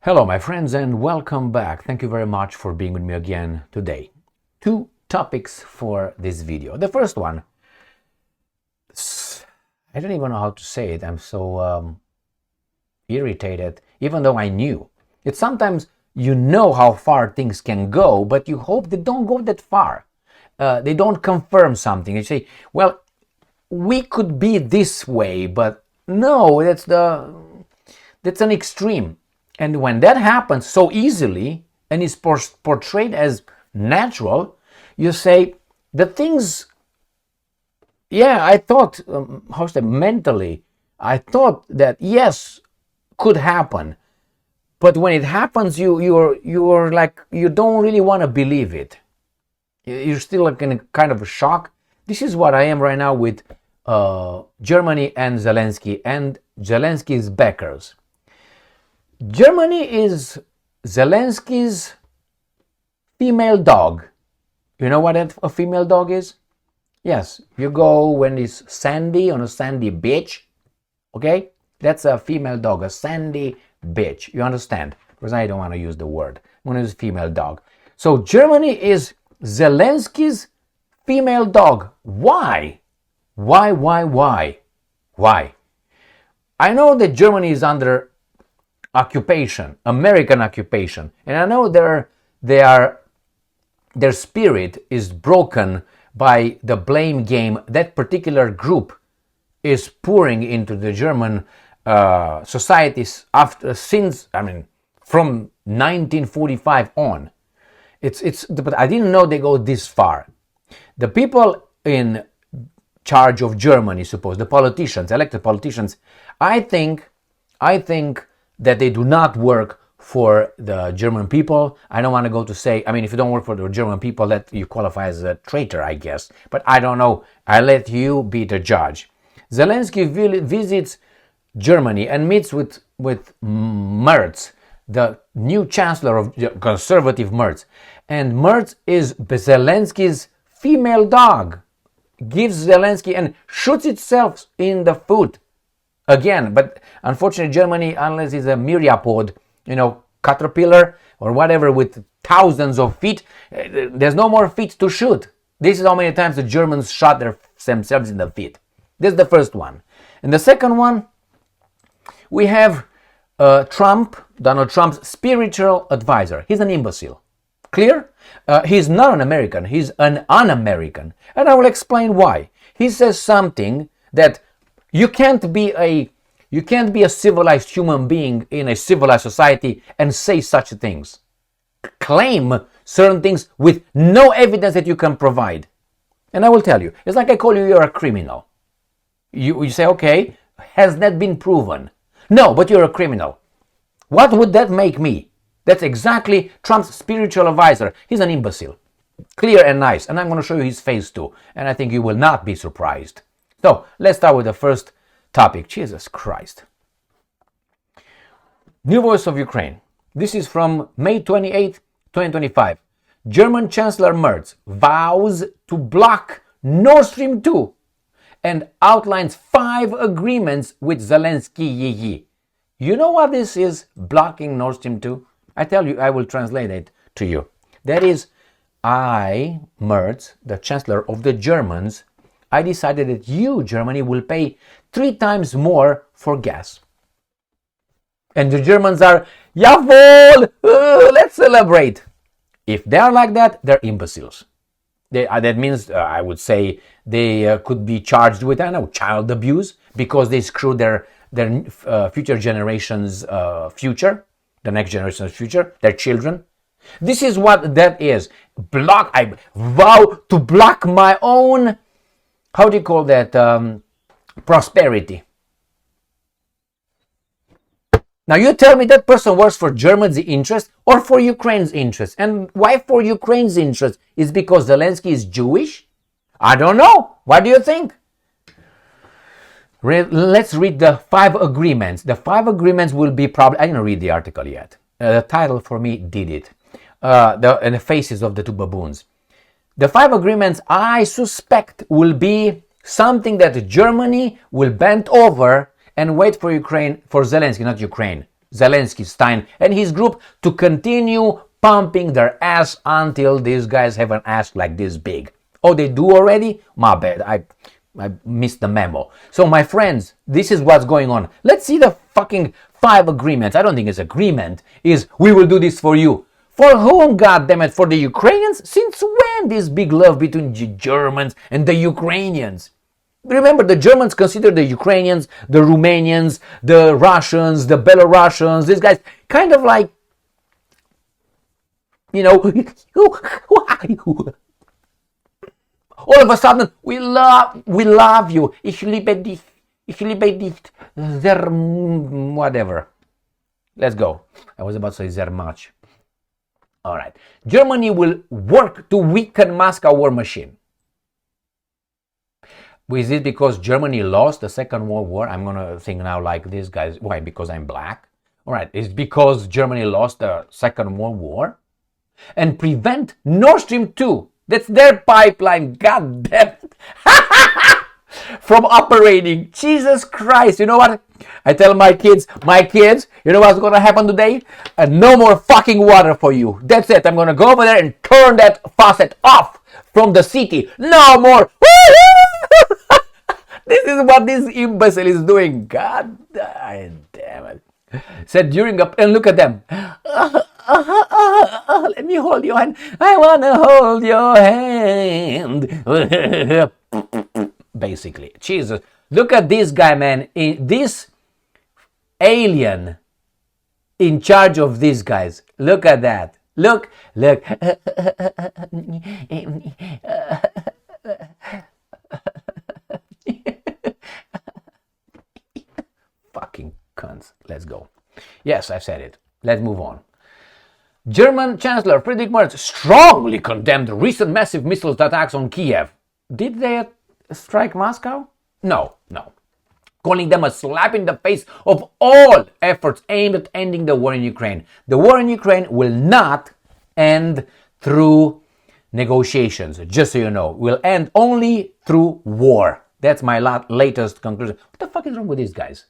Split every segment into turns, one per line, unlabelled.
Hello, my friends, and welcome back. Thank you very much for being with me again today. Two topics for this video. The first one, I don't even know how to say it. I'm so irritated, even though I knew. It's sometimes you know how far things can go, but you hope they don't go that far. They don't confirm something. You say, well, we could be this way, but no, that's an extreme. And when that happens so easily and is portrayed as natural, you say, the things, I thought, mentally, I thought that yes, could happen. But when it happens, you're like, you don't really want to believe it. You're still like in a kind of a shock. This is what I am right now with Germany and Zelensky and Zelensky's backers. Germany is Zelensky's female dog. You know what a female dog is? Yes, you go when it's sandy on a sandy beach, okay? That's a female dog, a sandy beach. You understand? Because I don't want to use the word. I'm going to use female dog. So Germany is Zelensky's female dog. Why? Why? I know that Germany is under occupation, American occupation, and I know their spirit is broken by the blame game that particular group is pouring into the German societies from 1945 on. But I didn't know they go this far. The people in charge of Germany, the politicians, elected politicians, I think that they do not work for the German people. I don't want to go to say, if you don't work for the German people, that you qualify as a traitor, I guess. But I don't know. I let you be the judge. Zelensky visits Germany and meets with Merz, the new chancellor of conservative Merz. And Merz is Zelensky's female dog. Gives Zelensky and shoots itself in the foot. Again, but unfortunately Germany, unless it's a myriapod, caterpillar or whatever with thousands of feet, there's no more feet to shoot. This is how many times the Germans shot themselves in the feet. This is the first one. And the second one, we have Donald Trump's spiritual advisor. He's an imbecile. Clear? He's not an American. He's an un-American. And I will explain why. He says something that you can't be a civilized human being in a civilized society and say such things. Claim certain things with no evidence that you can provide. And I will tell you, it's like I call you're a criminal. You say, okay, has that been proven? No, but you're a criminal. What would that make me? That's exactly Trump's spiritual advisor. He's an imbecile. Clear and nice. And I'm going to show you his face too. And I think you will not be surprised. So, let's start with the first topic. Jesus Christ. New Voice of Ukraine. This is from May 28, 2025. German Chancellor Merz vows to block Nord Stream 2 and outlines 5 agreements with Zelenskyy. You know what this is, blocking Nord Stream 2? I tell you, I will translate it to you. That is, I, Merz, the Chancellor of the Germans, I decided that you, Germany, will pay 3 times more for gas. And the Germans are, jawohl, let's celebrate. If they are like that, they're imbeciles. That means, I would say, they could be charged with, child abuse, because they screw their future generations' future, the next generation's future, their children. This is what that is. I vow to block my own, how do you call that, prosperity. Now you tell me that person works for Germany's interest or for Ukraine's interest. And why for Ukraine's interest? Is because Zelensky is Jewish? I don't know. What do you think? Let's read the 5 agreements. The 5 agreements will be probably, I didn't read the article yet. The title for me did it. And the faces of the 2 baboons. The 5 agreements, I suspect, will be something that Germany will bend over and wait for Ukraine, for Zelensky, not Ukraine, Zelensky, Stein, and his group to continue pumping their ass until these guys have an ass like this big. Oh, they do already? My bad. I missed the memo. So, my friends, this is what's going on. Let's see the fucking 5 agreements. I don't think it's agreement. Is we will do this for you. For whom, goddammit? For the Ukrainians? Since when this big love between the Germans and the Ukrainians? Remember, the Germans consider the Ukrainians, the Romanians, the Russians, the Belarusians, these guys, kind of like, you know, all of a sudden, we love you. Ich liebe dich, sehr, whatever. Let's go. I was about to say sehr much. All right. Germany will work to weaken Moscow war machine. Is it because Germany lost the Second World War? I'm going to think now like this, guys. Why? Because I'm black? All right. It's because Germany lost the Second World War? And prevent Nord Stream 2. That's their pipeline. God damn it. From operating. Jesus Christ. You know what? I tell my kids, you know what's going to happen today? No more fucking water for you. That's it. I'm going to go over there and turn that faucet off from the city. No more. This is what this imbecile is doing. God damn it. Said during a, and look at them. Let me hold your hand. I want to hold your hand. Basically. Jesus. Look at this guy, man. This alien in charge of these guys. Look at that. Look. Fucking cunts. Let's go. Yes, I said it. Let's move on. German Chancellor Merz strongly condemned recent massive missile attacks on Kiev. Did they strike Moscow? No. Calling them a slap in the face of all efforts aimed at ending the war in Ukraine. The war in Ukraine will not end through negotiations, just so you know. Will end only through war. That's my latest conclusion. What the fuck is wrong with these guys?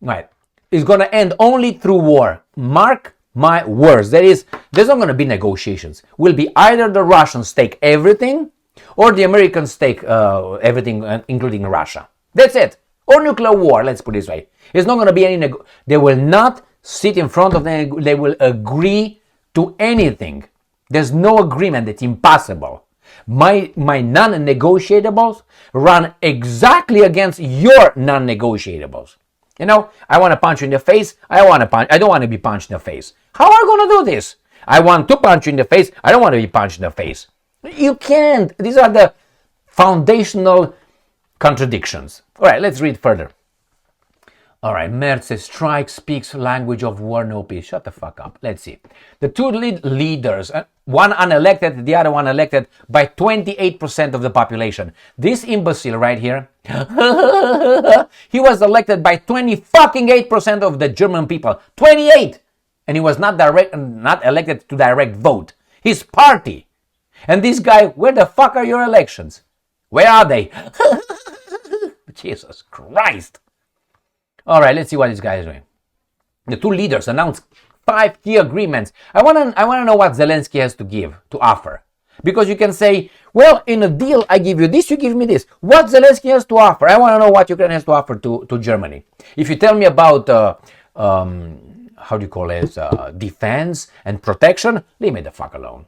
Right. It's going to end only through war. Mark my words. There's not going to be negotiations. Will be either the Russians take everything or the Americans take everything, including Russia. That's it. Or nuclear war, let's put it this way. It's not going to be any they will not sit in front of them. They will agree to anything. There's no agreement. It's impossible. My non-negotiables run exactly against your non-negotiables. You know, I want to punch you in the face. I don't want to be punched in the face. How are you going to do this? I want to punch you in the face. I don't want to be punched in the face. You can't. These are the foundational contradictions. All right, let's read further. All right, Merz says, strike speaks language of war, no peace. Shut the fuck up. Let's see. The two leaders, one unelected, the other one elected by 28% of the population. This imbecile right here, he was elected by 28% of the German people. 28! And he was not elected to direct vote. His party. And this guy, where the fuck are your elections? Where are they? Jesus Christ. All right, let's see what this guy is doing. The two leaders announced 5 key agreements. I want to know what Zelensky has to offer. Because you can say, well, in a deal, I give you this, you give me this. What Zelensky has to offer? I want to know what Ukraine has to offer to Germany. If you tell me about, defense and protection, leave me the fuck alone.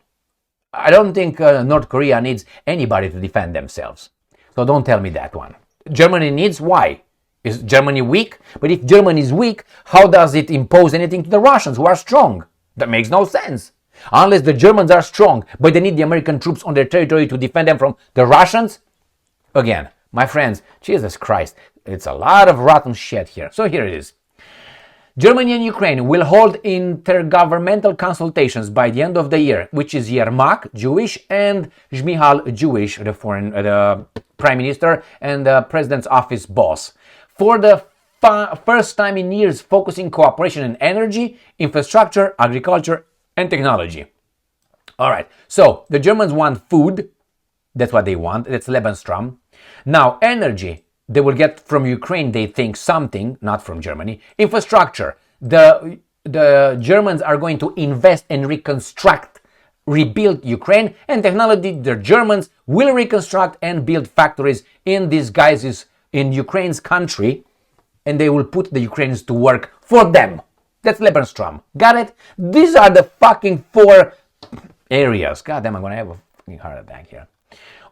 I don't think North Korea needs anybody to defend themselves. So don't tell me that one. Germany needs, why? Is Germany weak? But if Germany is weak, how does it impose anything to the Russians who are strong? That makes no sense. Unless the Germans are strong, but they need the American troops on their territory to defend them from the Russians. Again, my friends, Jesus Christ, it's a lot of rotten shit here. So here it is. Germany and Ukraine will hold intergovernmental consultations by the end of the year, which is Yermak, Jewish, and Shmihal, Jewish, the Prime Minister and the President's office boss. For the first time in years, focusing cooperation in energy, infrastructure, agriculture, and technology. All right, so the Germans want food. That's what they want. That's Lebensraum. Now, energy, they will get from Ukraine, they think, something, not from Germany. Infrastructure, the Germans are going to invest and rebuild Ukraine, and technology, the Germans will reconstruct and build factories in these guys in Ukraine's country, and they will put the Ukrainians to work for them. That's Lebensraum. Got it? These are the fucking 4 areas. God damn, I'm gonna have a fucking heart attack here.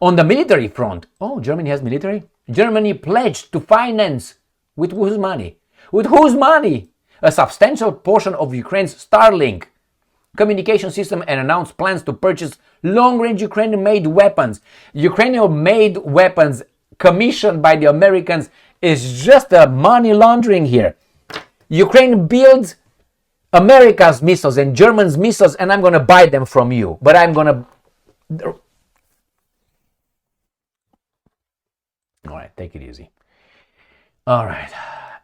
On the military front, Germany has military? Germany pledged to finance, with whose money? With whose money? A substantial portion of Ukraine's Starlink communication system and announced plans to purchase long-range Ukrainian-made weapons. Ukrainian-made weapons commissioned by the Americans is just a money laundering here. Ukraine builds America's missiles and Germany's missiles, and I'm going to buy them from you. But I'm going to... All right, take it easy. All right.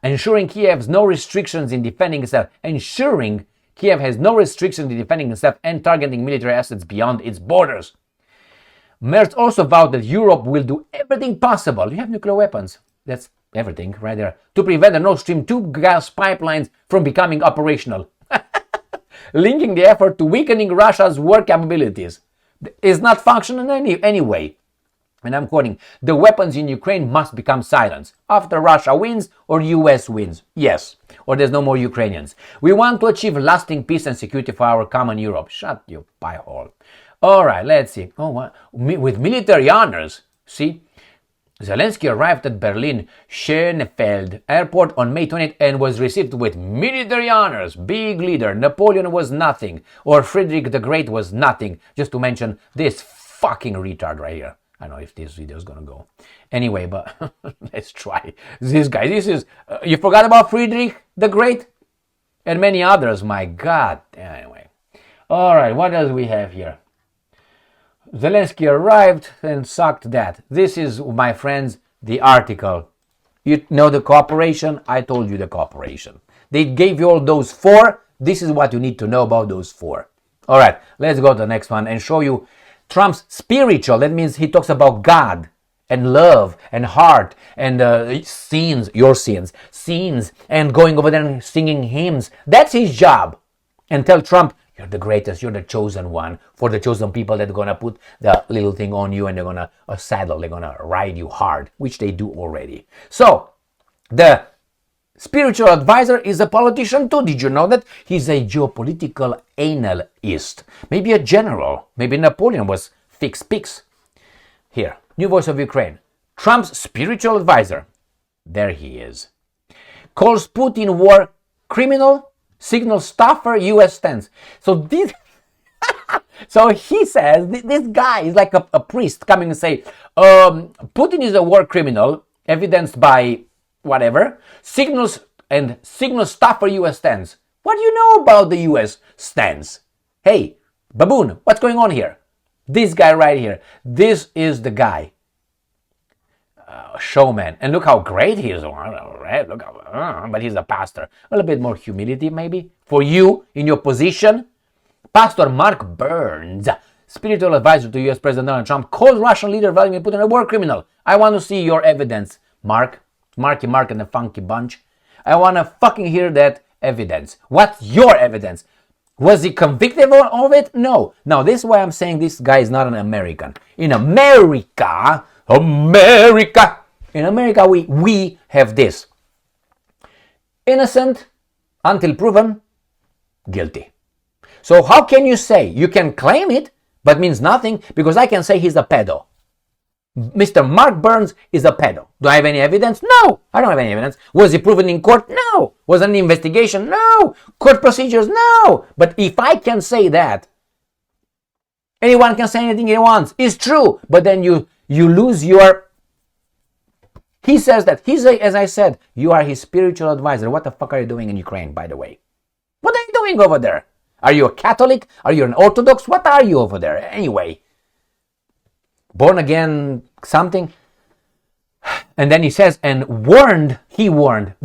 Ensuring Kiev has no restrictions in defending itself. Ensuring Kiev has no restrictions in defending itself and targeting military assets beyond its borders. Merz also vowed that Europe will do everything possible. You have nuclear weapons. That's everything right there. To prevent the Nord Stream 2 gas pipelines from becoming operational. Linking the effort to weakening Russia's war capabilities. Is not functional anyway. And I'm quoting, the weapons in Ukraine must become silenced after Russia wins or US wins. Yes, or there's no more Ukrainians. We want to achieve lasting peace and security for our common Europe. Shut your pie hole. All right, let's see. With military honors, see, Zelensky arrived at Berlin Schönefeld airport on May 20th and was received with military honors. Big leader. Napoleon was nothing, or Frederick the Great was nothing, just to mention this fucking retard right here. I don't know if this video is gonna go. Anyway, but let's try. This guy, this is... you forgot about Frederick the Great? And many others, my God. Anyway. Alright, what else we have here? Zelensky arrived and sucked that. This is, my friends, the article. You know the cooperation? I told you the cooperation. They gave you all those 4. This is what you need to know about those 4. Alright, let's go to the next one and show you Trump's spiritual. That means he talks about God and love and heart and scenes, your scenes, and going over there and singing hymns. That's his job. And tell Trump, you're the greatest, you're the chosen one, for the chosen people that are going to put the little thing on you and they're going to saddle, they're going to ride you hard, which they do already. So, the spiritual advisor is a politician too. Did you know that? He's a geopolitical analyst. Maybe a general. Maybe Napoleon was fixed picks. Here, New Voice of Ukraine. Trump's spiritual advisor. There he is. Calls Putin war criminal, signals tougher U.S. stance. So this... so he says, this guy is like a priest coming and say, Putin is a war criminal, evidenced by whatever, signals tougher U.S. stance. What do you know about the U.S. stance? Hey, baboon, what's going on here? This guy right here. This is the guy. Showman. And look how great he is. Look how, but he's a pastor. A little bit more humility maybe. For you, in your position. Pastor Mark Burns, spiritual advisor to U.S. President Donald Trump, called Russian leader Vladimir Putin a war criminal. I want to see your evidence, Marky Mark and the Funky Bunch. I want to fucking hear that evidence. What's your evidence? Was he convicted of it? No. Now, this is why I'm saying this guy is not an American. In America, we have this. Innocent until proven guilty. So how can you say? You can claim it, but means nothing, because I can say he's a pedo. Mr. Mark Burns is a pedo. Do I have any evidence? No, I don't have any evidence. Was he proven in court? No. Was there an investigation? No. Court procedures? No. But if I can say that, anyone can say anything he wants. It's true. But then you lose your... He says that. As I said, you are his spiritual advisor. What the fuck are you doing in Ukraine, by the way? What are you doing over there? Are you a Catholic? Are you an Orthodox? What are you over there? Anyway. Born again something. And then he says, he warned,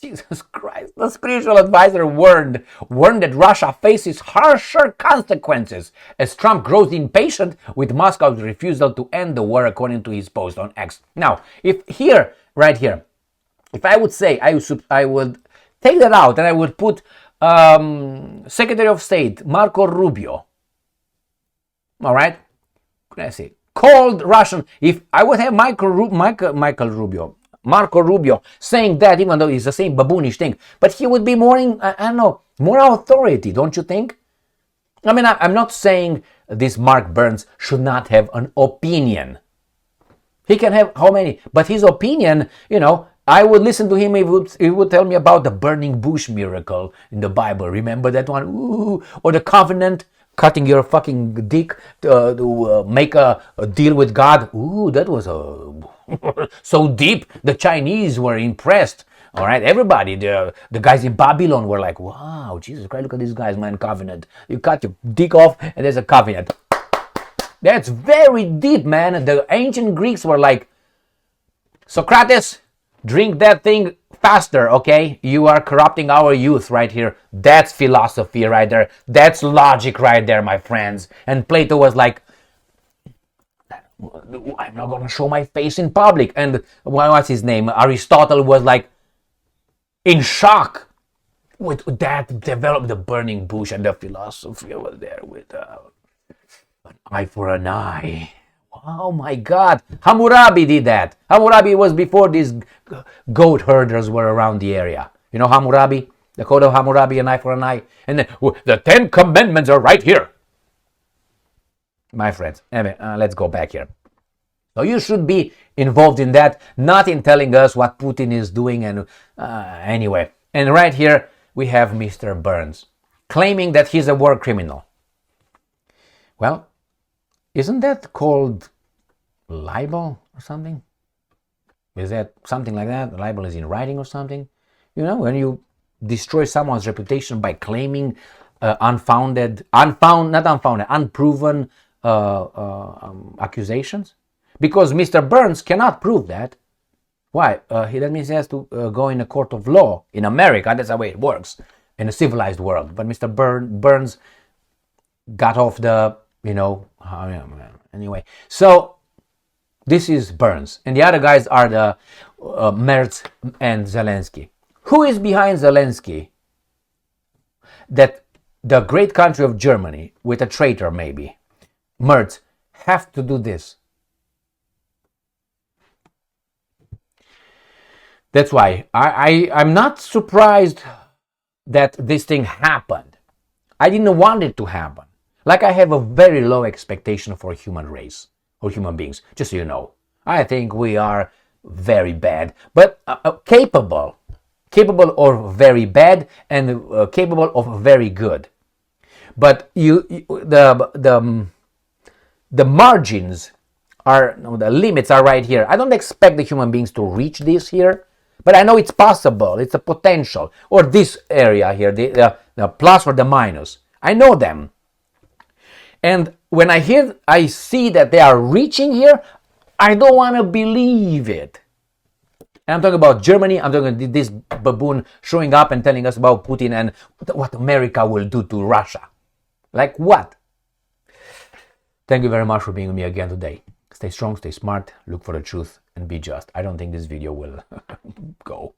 Jesus Christ, the spiritual advisor warned that Russia faces harsher consequences as Trump grows impatient with Moscow's refusal to end the war, according to his post on X. Now, if I would say, I would Take that out, and I would put Secretary of State Marco Rubio. All right, let's see. Cold Russian. If I would have Marco Rubio saying that, even though it's the same baboonish thing, but he would be more, I don't know, more authority, don't you think? I mean, I'm not saying this Mark Burns should not have an opinion. He can have how many, but his opinion, you know, I would listen to him. He would tell me about the burning bush miracle in the Bible. Remember that one? Ooh. Or the covenant, cutting your fucking dick to make a deal with God. Ooh, that was so deep. The Chinese were impressed. All right, everybody, the guys in Babylon were like, wow, Jesus Christ, look at these guys, man, covenant. You cut your dick off and there's a covenant. That's very deep, man. The ancient Greeks were like, Socrates, drink that thing faster, okay? You are corrupting our youth right here. That's philosophy right there. That's logic right there, my friends. And Plato was like, I'm not going to show my face in public. And what's his name? Aristotle was like, in shock. With that, developed the burning bush, and the philosophy over there with an eye for an eye. Oh my God. Hammurabi did that. Hammurabi was before these goat herders were around the area. You know Hammurabi? The code of Hammurabi, an eye for an eye. And then the 10 commandments are right here. My friends, anyway, let's go back here. So you should be involved in that, not in telling us what Putin is doing. And anyway, and right here we have Mr. Burns claiming that he's a war criminal. Well, isn't that called libel or something? Is that something like that? Libel is in writing or something? You know, when you destroy someone's reputation by claiming unproven accusations. Because Mr. Burns cannot prove that. Why? That means he has to go in a court of law in America. That's the way it works in a civilized world. But Mr. Burns got off the, you know, anyway. So this is Burns. And the other guys are the Merz and Zelensky. Who is behind Zelensky? That the great country of Germany, with a traitor maybe, Merz, have to do this. That's why I'm not surprised that this thing happened. I didn't want it to happen. Like, I have a very low expectation for human race or human beings, just so you know. I think we are very bad, but capable of very bad and capable of very good. But the margins are, the limits are right here. I don't expect the human beings to reach this here, but I know it's possible. It's a potential. Or this area here, the plus or the minus. I know them. And when I see that they are reaching here, I don't want to believe it. And I'm talking about Germany. I'm talking about this baboon showing up and telling us about Putin and what America will do to Russia. Like what? Thank you very much for being with me again today. Stay strong, stay smart, look for the truth, and be just. I don't think this video will go.